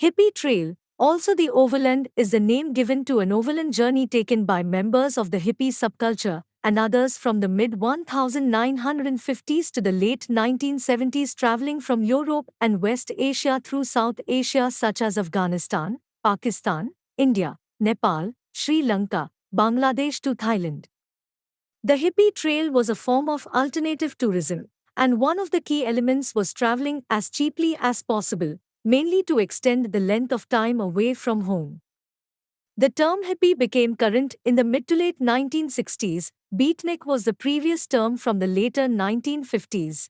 Hippie Trail, also the Overland, is the name given to an overland journey taken by members of the hippie subculture and others from the mid-1950s to the late 1970s, traveling from Europe and West Asia through South Asia such as Afghanistan, Pakistan, India, Nepal, Sri Lanka, Bangladesh to Thailand. The hippie trail was a form of alternative tourism, and one of the key elements was traveling as cheaply as possible, mainly to extend the length of time away from home. The term hippie became current in the mid to late 1960s. Beatnik was the previous term from the later 1950s.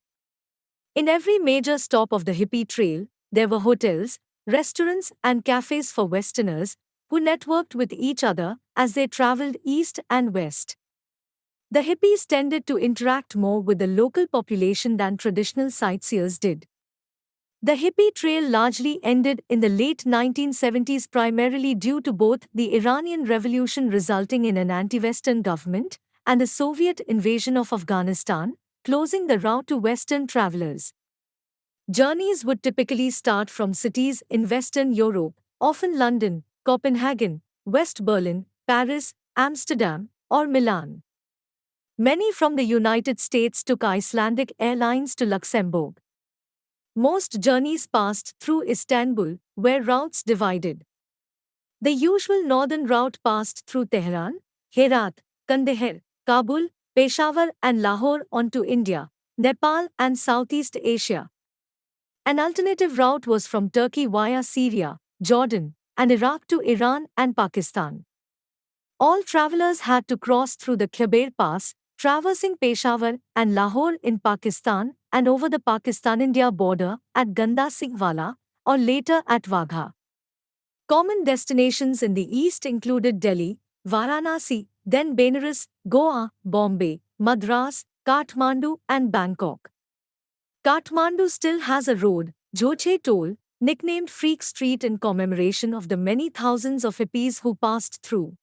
In every major stop of the hippie trail, there were hotels, restaurants, and cafes for Westerners who networked with each other as they traveled east and west. The hippies tended to interact more with the local population than traditional sightseers did. The hippie trail largely ended in the late 1970s, primarily due to both the Iranian Revolution resulting in an anti-Western government and the Soviet invasion of Afghanistan, closing the route to Western travelers. Journeys would typically start from cities in Western Europe, often London, Copenhagen, West Berlin, Paris, Amsterdam, or Milan. Many from the United States took Icelandic Airlines to Luxembourg. Most journeys passed through Istanbul, where routes divided. The usual northern route passed through Tehran, Herat, Kandahar, Kabul, Peshawar, and Lahore onto India, Nepal, and Southeast Asia. An alternative route was from Turkey via Syria, Jordan, and Iraq to Iran and Pakistan. All travelers had to cross through the Khyber Pass, traversing Peshawar and Lahore in Pakistan and over the Pakistan-India border at Ganda Singhwala, or later at Wagha. Common destinations in the east included Delhi, Varanasi, then Benares, Goa, Bombay, Madras, Kathmandu, and Bangkok. Kathmandu still has a road, Joche Toll, nicknamed Freak Street in commemoration of the many thousands of hippies who passed through.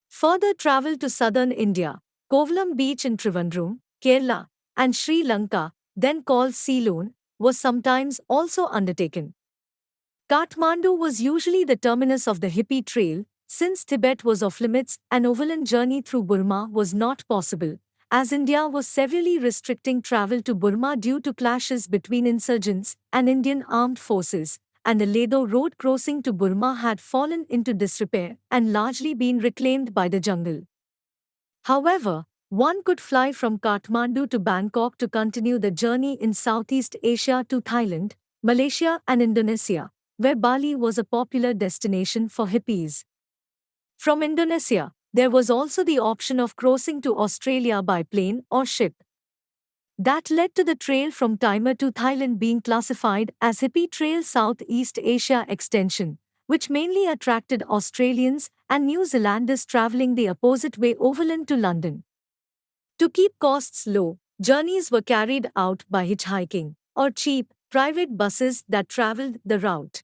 Further travel to southern India, Kovalam Beach in Trivandrum, Kerala, and Sri Lanka, then called Ceylon, was sometimes also undertaken. Kathmandu was usually the terminus of the hippie trail. Since Tibet was off limits, an overland journey through Burma was not possible, as India was severely restricting travel to Burma due to clashes between insurgents and Indian armed forces, and the Ledo road crossing to Burma had fallen into disrepair and largely been reclaimed by the jungle. However, one could fly from Kathmandu to Bangkok to continue the journey in Southeast Asia to Thailand, Malaysia, and Indonesia, where Bali was a popular destination for hippies. From Indonesia, there was also the option of crossing to Australia by plane or ship. That led to the trail from Timor to Thailand being classified as Hippie Trail Southeast Asia Extension, which mainly attracted Australians and New Zealanders traveling the opposite way overland to London. To keep costs low, journeys were carried out by hitchhiking or cheap, private buses that traveled the route.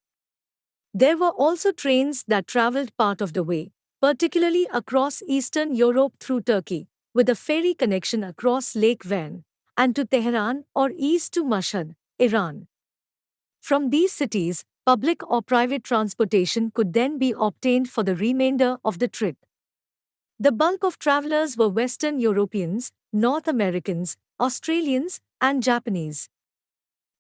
There were also trains that traveled part of the way, particularly across Eastern Europe through Turkey, with a ferry connection across Lake Van, and to Tehran or east to Mashhad, Iran. From these cities, public or private transportation could then be obtained for the remainder of the trip. The bulk of travelers were Western Europeans, North Americans, Australians, and Japanese.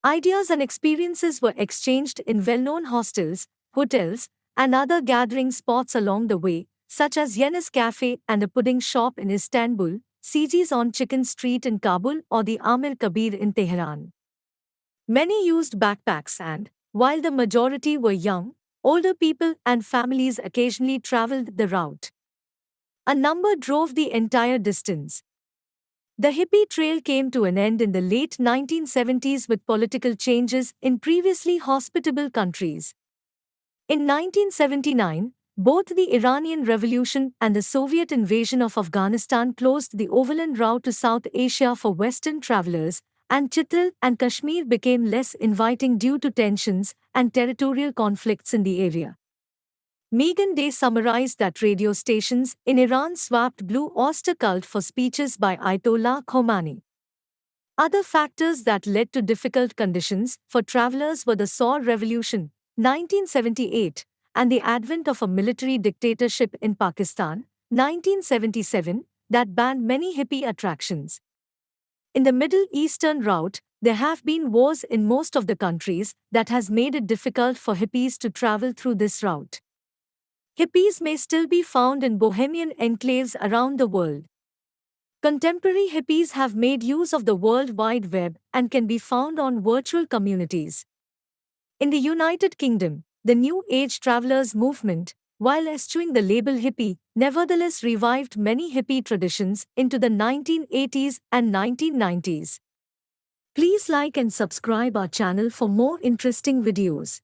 Ideas and experiences were exchanged in well-known hostels, hotels, and other gathering spots along the way, such as Yeniz Cafe and a pudding shop in Istanbul, Siji's on Chicken Street in Kabul, or the Amir Kabir in Tehran. Many used backpacks and, while the majority were young, older people and families occasionally traveled the route. A number drove the entire distance. The hippie trail came to an end in the late 1970s with political changes in previously hospitable countries. In 1979, both the Iranian Revolution and the Soviet invasion of Afghanistan closed the overland route to South Asia for Western travelers, and Chitral and Kashmir became less inviting due to tensions and territorial conflicts in the area. Megan Day summarized that radio stations in Iran swapped Blue Oyster Cult for speeches by Ayatollah Khomeini. Other factors that led to difficult conditions for travelers were the Saur Revolution, 1978, and the advent of a military dictatorship in Pakistan, 1977, that banned many hippie attractions. In the Middle Eastern route, there have been wars in most of the countries that has made it difficult for hippies to travel through this route. Hippies may still be found in bohemian enclaves around the world. Contemporary hippies have made use of the World Wide Web and can be found on virtual communities. In the United Kingdom, the New Age Travelers movement, while eschewing the label hippie, nevertheless revived many hippie traditions into the 1980s and 1990s. Please like and subscribe our channel for more interesting videos.